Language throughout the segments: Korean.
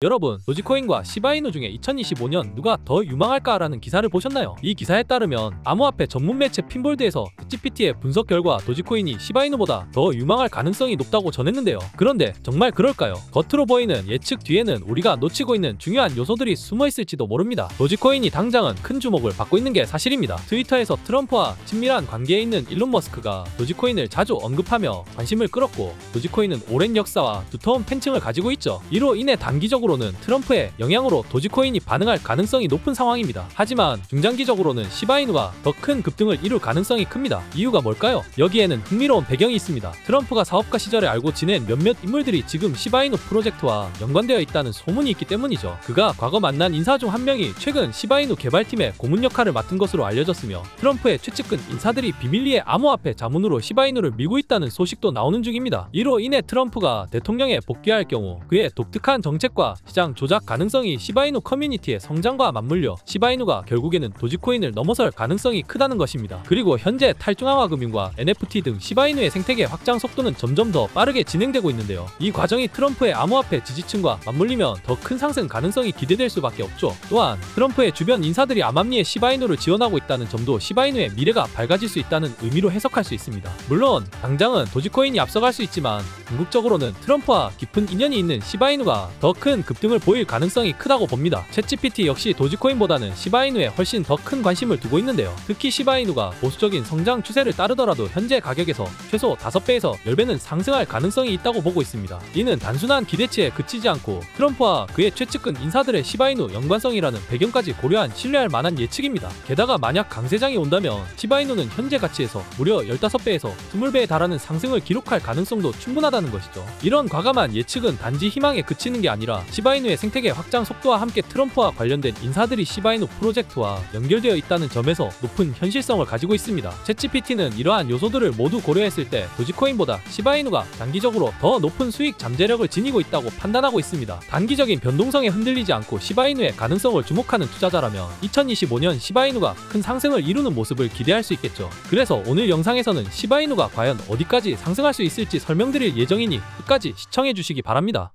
여러분, 도지코인과 시바이누 중에 2025년 누가 더 유망할까라는 기사를 보셨나요? 이 기사에 따르면 암호화폐 전문 매체 핀볼드에서 챗GPT의 분석 결과 도지코인이 시바이누보다 더 유망할 가능성이 높다고 전했는데요. 그런데 정말 그럴까요? 겉으로 보이는 예측 뒤에는 우리가 놓치고 있는 중요한 요소들이 숨어 있을지도 모릅니다. 도지코인이 당장은 큰 주목을 받고 있는 게 사실입니다. 트위터에서 트럼프와 친밀한 관계에 있는 일론 머스크가 도지코인을 자주 언급하며 관심을 끌었고, 도지코인은 오랜 역사와 두터운 팬층을 가지고 있죠. 이로 인해 단기적으로 로는 트럼프의 영향으로 도지코인이 반응할 가능성이 높은 상황입니다. 하지만 중장기적으로는 시바이누가 더 큰 급등을 이룰 가능성이 큽니다. 이유가 뭘까요? 여기에는 흥미로운 배경이 있습니다. 트럼프가 사업가 시절에 알고 지낸 몇몇 인물들이 지금 시바이누 프로젝트와 연관되어 있다는 소문이 있기 때문이죠. 그가 과거 만난 인사 중 한 명이 최근 시바이누 개발팀의 고문 역할을 맡은 것으로 알려졌으며, 트럼프의 최측근 인사들이 비밀리에 암호화폐 자문으로 시바이누를 밀고 있다는 소식도 나오는 중입니다. 이로 인해 트럼프가 대통령에 복귀할 경우 그의 독특한 정책과 시장 조작 가능성이 시바이누 커뮤니티의 성장과 맞물려 시바이누가 결국에는 도지코인을 넘어설 가능성이 크다는 것입니다. 그리고 현재 탈중앙화 금융과 NFT 등 시바이누의 생태계 확장 속도는 점점 더 빠르게 진행되고 있는데요. 이 과정이 트럼프의 암호화폐 지지층과 맞물리면 더 큰 상승 가능성이 기대될 수밖에 없죠. 또한 트럼프의 주변 인사들이 암암리에 시바이누를 지원하고 있다는 점도 시바이누의 미래가 밝아질 수 있다는 의미로 해석할 수 있습니다. 물론 당장은 도지코인이 앞서갈 수 있지만 궁극적으로는 트럼프와 깊은 인연이 있는 시바이누가 더 큰 급등을 보일 가능성이 크다고 봅니다. 챗GPT 역시 도지코인보다는 시바이누에 훨씬 더 큰 관심을 두고 있는데요. 특히 시바이누가 보수적인 성장 추세를 따르더라도 현재 가격에서 최소 5배에서 10배는 상승할 가능성이 있다고 보고 있습니다. 이는 단순한 기대치에 그치지 않고 트럼프와 그의 최측근 인사들의 시바이누 연관성이라는 배경까지 고려한 신뢰할 만한 예측입니다. 게다가 만약 강세장이 온다면 시바이누는 현재 가치에서 무려 15배에서 20배에 달하는 상승을 기록할 가능성도 충분하다는 것이죠. 이런 과감한 예측은 단지 희망에 그치는 게 아니라 시바이누의 생태계 확장 속도와 함께 트럼프와 관련된 인사들이 시바이누 프로젝트와 연결되어 있다는 점에서 높은 현실성을 가지고 있습니다. 챗GPT는 이러한 요소들을 모두 고려했을 때 도지코인보다 시바이누가 단기적으로 더 높은 수익 잠재력을 지니고 있다고 판단하고 있습니다. 단기적인 변동성에 흔들리지 않고 시바이누의 가능성을 주목하는 투자자라면 2025년 시바이누가 큰 상승을 이루는 모습을 기대할 수 있겠죠. 그래서 오늘 영상에서는 시바이누가 과연 어디까지 상승할 수 있을지 설명드릴 예정이니 끝까지 시청해주시기 바랍니다.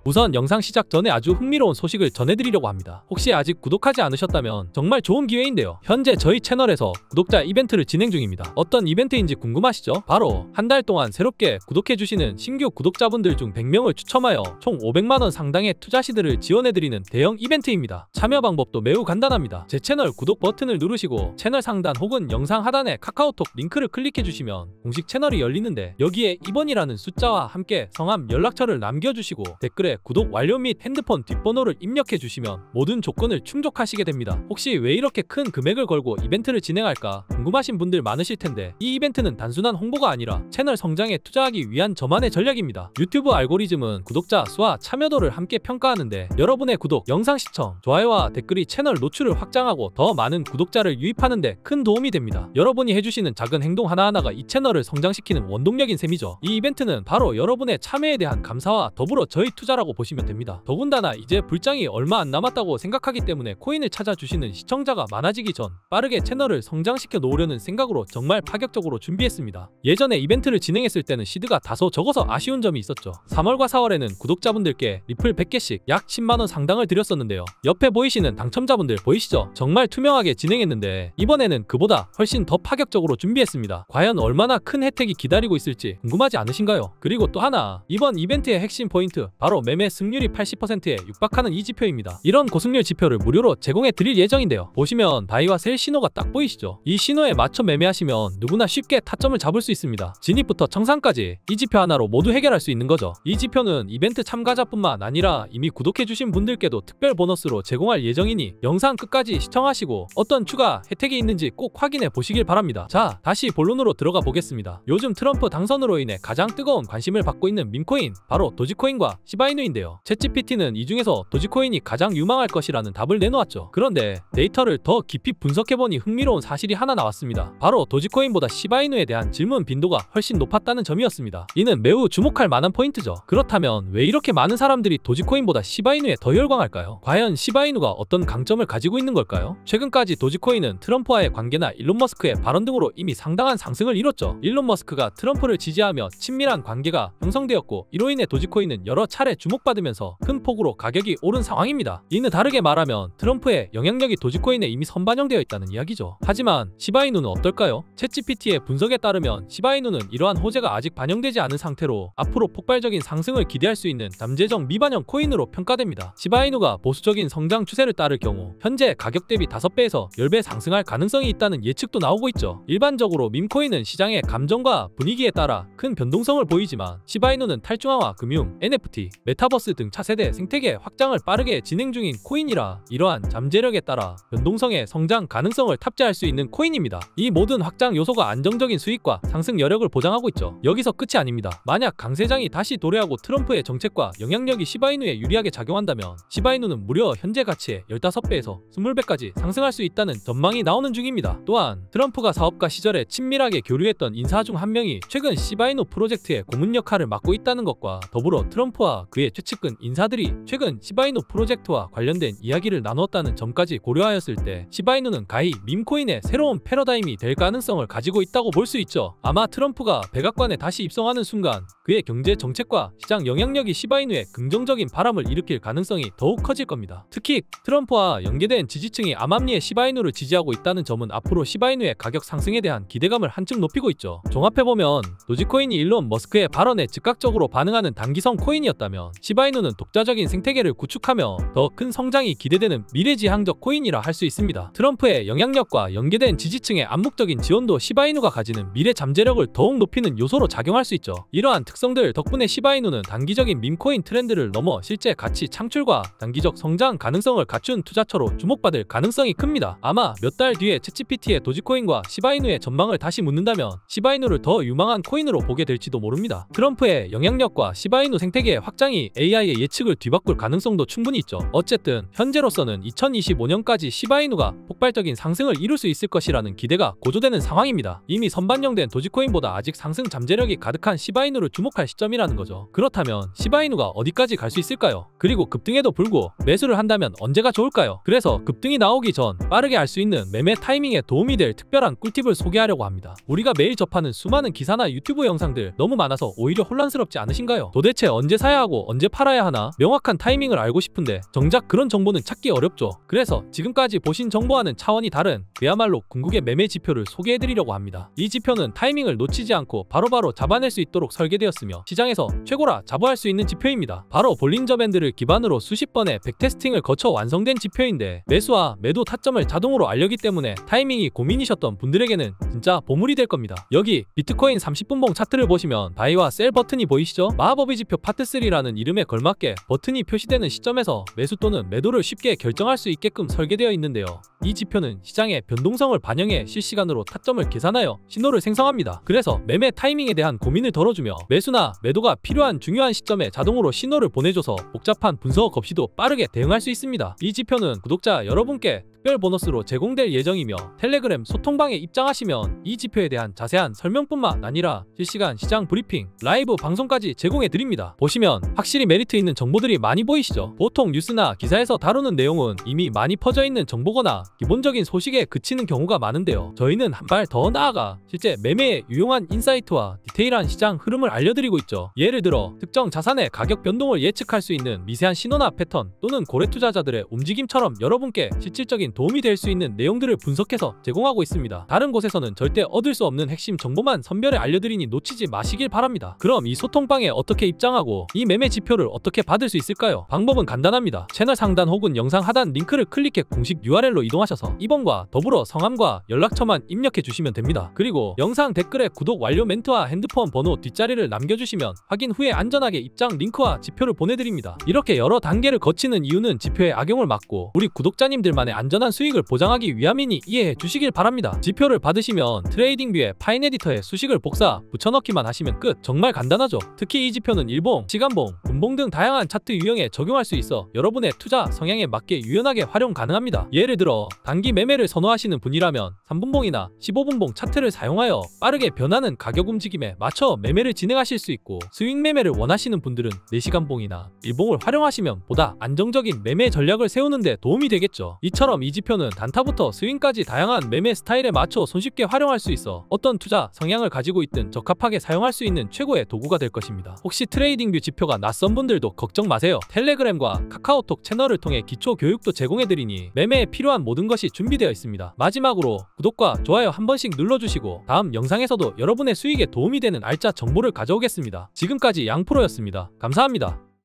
우선 영상 시작 전에 아주 흥미로운 소식을 전해드리려고 합니다. 혹시 아직 구독하지 않으셨다면 정말 좋은 기회인데요. 현재 저희 채널에서 구독자 이벤트를 진행 중입니다. 어떤 이벤트인지 궁금하시죠? 바로 한 달 동안 새롭게 구독해주시는 신규 구독자분들 중 100명을 추첨하여 총 500만원 상당의 투자 시드를 지원해드리는 대형 이벤트입니다. 참여 방법도 매우 간단합니다. 제 채널 구독 버튼을 누르시고 채널 상단 혹은 영상 하단에 카카오톡 링크를 클릭해주시면 공식 채널이 열리는데, 여기에 2번이라는 숫자와 함께 성함, 연락처를 남겨주시고 댓글에 구독 완료 및 핸드폰 뒷번호를 입력해 주시면 모든 조건을 충족하시게 됩니다. 혹시 왜 이렇게 큰 금액을 걸고 이벤트를 진행할까 궁금하신 분들 많으실 텐데, 이 이벤트는 단순한 홍보가 아니라 채널 성장에 투자하기 위한 저만의 전략입니다. 유튜브 알고리즘은 구독자 수와 참여도를 함께 평가하는데, 여러분의 구독, 영상 시청, 좋아요와 댓글이 채널 노출을 확장하고 더 많은 구독자를 유입하는 데 큰 도움이 됩니다. 여러분이 해주시는 작은 행동 하나하나가 이 채널을 성장시키는 원동력인 셈이죠. 이 이벤트는 바로 여러분의 참여에 대한 감사와 더불어 저희 투자라고 보시면 됩니다. 더군다나 이제 불장이 얼마 안 남았다고 생각하기 때문에 코인을 찾아주시는 시청자가 많아지기 전 빠르게 채널을 성장시켜 놓으려는 생각으로 정말 파격적으로 준비했습니다. 예전에 이벤트를 진행했을 때는 시드가 다소 적어서 아쉬운 점이 있었죠. 3월과 4월에는 구독자분들께 리플 100개씩 약 10만원 상당을 드렸었는데요. 옆에 보이시는 당첨자분들 보이시죠? 정말 투명하게 진행했는데 이번에는 그보다 훨씬 더 파격적으로 준비했습니다. 과연 얼마나 큰 혜택이 기다리고 있을지 궁금하지 않으신가요? 그리고 또 하나, 이번 이벤트의 핵심 포인트, 바로 매매 승률이 80%에 육박하는 이 지표입니다. 이런 고승률 지표를 무료로 제공해 드릴 예정인데요. 보시면 바이와 셀 신호가 딱 보이시죠? 이 신호에 맞춰 매매하시면 누구나 쉽게 타점을 잡을 수 있습니다. 진입부터 청산까지 이 지표 하나로 모두 해결할 수 있는 거죠. 이 지표는 이벤트 참가자뿐만 아니라 이미 구독해주신 분들께도 특별 보너스로 제공할 예정이니 영상 끝까지 시청하시고 어떤 추가 혜택이 있는지 꼭 확인해 보시길 바랍니다. 자, 다시 본론으로 들어가 보겠습니다. 요즘 트럼프 당선으로 인해 가장 뜨거운 관심을 받고 있는 밈코인, 바로 도지코인과 시바이누 시바이누인데요. 챗GPT는 이 중에서 도지코인이 가장 유망할 것이라는 답을 내놓았죠. 그런데 데이터를 더 깊이 분석해보니 흥미로운 사실이 하나 나왔습니다. 바로 도지코인보다 시바이누에 대한 질문 빈도가 훨씬 높았다는 점이었습니다. 이는 매우 주목할 만한 포인트죠. 그렇다면 왜 이렇게 많은 사람들이 도지코인보다 시바이누에 더 열광할까요? 과연 시바이누가 어떤 강점을 가지고 있는 걸까요? 최근까지 도지코인은 트럼프와의 관계나 일론 머스크의 발언 등으로 이미 상당한 상승을 이뤘죠. 일론 머스크가 트럼프를 지지하며 친밀한 관계가 형성되었고, 이로 인해 도지코인은 여러 차례 주목받으면서 큰 폭으로 가격이 오른 상황입니다. 이는 다르게 말하면 트럼프의 영향력이 도지코인에 이미 선반영되어 있다는 이야기죠. 하지만 시바이누는 어떨까요? 챗GPT의 분석에 따르면 시바이누는 이러한 호재가 아직 반영되지 않은 상태로 앞으로 폭발적인 상승을 기대할 수 있는 잠재적 미반영 코인으로 평가됩니다. 시바이누가 보수적인 성장 추세를 따를 경우 현재 가격 대비 5배에서 10배 상승할 가능성이 있다는 예측도 나오고 있죠. 일반적으로 밈코인은 시장의 감정과 분위기에 따라 큰 변동성을 보이지만 시바이누는 탈중앙화 금융, NFT, 메타버스 등 차세대 생태계 확장을 빠르게 진행 중인 코인이라 이러한 잠재력에 따라 변동성의 성장 가능성을 탑재할 수 있는 코인입니다. 이 모든 확장 요소가 안정적인 수익과 상승 여력을 보장하고 있죠. 여기서 끝이 아닙니다. 만약 강세장이 다시 도래하고 트럼프의 정책과 영향력이 시바이누에 유리하게 작용한다면 시바이누는 무려 현재 가치의 15배에서 20배까지 상승할 수 있다는 전망이 나오는 중입니다. 또한 트럼프가 사업가 시절에 친밀하게 교류했던 인사 중 한 명이 최근 시바이누 프로젝트의 고문 역할을 맡고 있다는 것과 더불어 트럼프와 그의 최측근 인사들이 최근 시바이누 프로젝트와 관련된 이야기를 나누었다는 점까지 고려하였을 때 시바이누는 가히 밈코인의 새로운 패러다임이 될 가능성을 가지고 있다고 볼 수 있죠. 아마 트럼프가 백악관에 다시 입성하는 순간 그의 경제 정책과 시장 영향력이 시바이누에 긍정적인 바람을 일으킬 가능성이 더욱 커질 겁니다. 특히 트럼프와 연계된 지지층이 암암리에 시바이누를 지지하고 있다는 점은 앞으로 시바이누의 가격 상승에 대한 기대감을 한층 높이고 있죠. 종합해보면 도지코인이 일론 머스크의 발언에 즉각적으로 반응하는 단기성 코인이었다면 시바이누는 독자적인 생태계를 구축하며 더 큰 성장이 기대되는 미래지향적 코인이라 할 수 있습니다. 트럼프의 영향력과 연계된 지지층의 암묵적인 지원도 시바이누가 가지는 미래 잠재력을 더욱 높이는 요소로 작용할 수 있죠. 이러한 특성들 덕분에 시바이누는 단기적인 밈코인 트렌드를 넘어 실제 가치 창출과 단기적 성장 가능성을 갖춘 투자처로 주목받을 가능성이 큽니다. 아마 몇 달 뒤에 챗GPT의 도지코인과 시바이누의 전망을 다시 묻는다면 시바이누를 더 유망한 코인으로 보게 될지도 모릅니다. 트럼프의 영향력과 시바이누 생태계의 확장이 AI의 예측을 뒤바꿀 가능성도 충분히 있죠. 어쨌든 현재로서는 2025년까지 시바이누가 폭발적인 상승을 이룰 수 있을 것이라는 기대가 고조되는 상황입니다. 이미 선반영된 도지코인보다 아직 상승 잠재력이 가득한 시바이누를 주목할 시점이라는 거죠. 그렇다면 시바이누가 어디까지 갈 수 있을까요? 그리고 급등에도 불구 매수를 한다면 언제가 좋을까요? 그래서 급등이 나오기 전 빠르게 알 수 있는 매매 타이밍에 도움이 될 특별한 꿀팁을 소개하려고 합니다. 우리가 매일 접하는 수많은 기사나 유튜브 영상들 너무 많아서 오히려 혼란스럽지 않으신가요? 도대체 언제 사야 하고 언제 팔아야 하나 명확한 타이밍을 알고 싶은데 정작 그런 정보는 찾기 어렵죠. 그래서 지금까지 보신 정보와는 차원이 다른 그야말로 궁극의 매매 지표를 소개해드리려고 합니다. 이 지표는 타이밍을 놓치지 않고 바로바로 잡아낼 수 있도록 설계되었으며 시장에서 최고라 자부할 수 있는 지표입니다. 바로 볼린저 밴드를 기반으로 수십 번의 백테스팅을 거쳐 완성된 지표인데 매수와 매도 타점을 자동으로 알려기 때문에 타이밍이 고민이셨던 분들에게는 진짜 보물이 될 겁니다. 여기 비트코인 30분봉 차트를 보시면 바이와 셀 버튼이 보이시죠? 마법의 지표 파트 3라는 이름에 걸맞게 버튼이 표시되는 시점에서 매수 또는 매도를 쉽게 결정할 수 있게끔 설계되어 있는데요. 이 지표는 시장의 변동성을 반영해 실시간으로 타점을 계산하여 신호를 생성합니다. 그래서 매매 타이밍에 대한 고민을 덜어주며 매수나 매도가 필요한 중요한 시점에 자동으로 신호를 보내줘서 복잡한 분석 없이도 빠르게 대응할 수 있습니다. 이 지표는 구독자 여러분께 특별 보너스로 제공될 예정이며 텔레그램 소통방에 입장하시면 이 지표에 대한 자세한 설명뿐만 아니라 실시간 시장 브리핑, 라이브 방송까지 제공해드립니다. 보시면 확실히 메리트 있는 정보들이 많이 보이시죠? 보통 뉴스나 기사에서 다루는 내용은 이미 많이 퍼져 있는 정보거나 기본적인 소식에 그치는 경우가 많은데요. 저희는 한 발 더 나아가 실제 매매에 유용한 인사이트와 디테일한 시장 흐름을 알려드리고 있죠. 예를 들어 특정 자산의 가격 변동을 예측할 수 있는 미세한 신호나 패턴 또는 고래 투자자들의 움직임처럼 여러분께 실질적인 도움이 될 수 있는 내용들을 분석해서 제공하고 있습니다. 다른 곳에서는 절대 얻을 수 없는 핵심 정보만 선별해 알려드리니 놓치지 마시길 바랍니다. 그럼 이 소통방에 어떻게 입장하고 이 매매 지표를 어떻게 받을 수 있을까요? 방법은 간단합니다. 채널 상단 혹은 영상 하단 링크를 클릭해 공식 URL로 이동하셔서 이번과 더불어 성함과 연락처만 입력해 주시면 됩니다. 그리고 영상 댓글에 구독 완료 멘트와 핸드폰 번호 뒷자리를 남겨주시면 확인 후에 안전하게 입장 링크와 지표를 보내드립니다. 이렇게 여러 단계를 거치는 이유는 지표의 악용을 막고 우리 구독자님들만의 안전한 안전한 수익을 보장하기 위함이니 이해해 주시길 바랍니다. 지표를 받으시면 트레이딩뷰에 파인 에디터에 수식을 복사, 붙여넣기만 하시면 끝. 정말 간단하죠. 특히 이 지표는 일봉, 시간봉, 분봉 등 다양한 차트 유형에 적용할 수 있어 여러분의 투자 성향에 맞게 유연하게 활용 가능합니다. 예를 들어 단기 매매를 선호하시는 분이라면 3분봉이나 15분봉 차트를 사용하여 빠르게 변하는 가격 움직임에 맞춰 매매를 진행하실 수 있고, 스윙 매매를 원하시는 분들은 4시간봉이나 일봉을 활용하시면 보다 안정적인 매매 전략을 세우는 데 도움이 되겠죠. 이처럼 이 지표는 단타부터 스윙까지 다양한 매매 스타일에 맞춰 손쉽게 활용할 수 있어 어떤 투자 성향을 가지고 있든 적합하게 사용할 수 있는 최고의 도구가 될 것입니다. 혹시 트레이딩뷰 지표가 낯선 분들도 걱정 마세요. 텔레그램과 카카오톡 채널을 통해 기초 교육도 제공해드리니 매매에 필요한 모든 것이 준비되어 있습니다. 마지막으로 구독과 좋아요 한 번씩 눌러주시고 다음 영상에서도 여러분의 수익에 도움이 되는 알짜 정보를 가져오겠습니다. 지금까지 양프로였습니다. 감사합니다.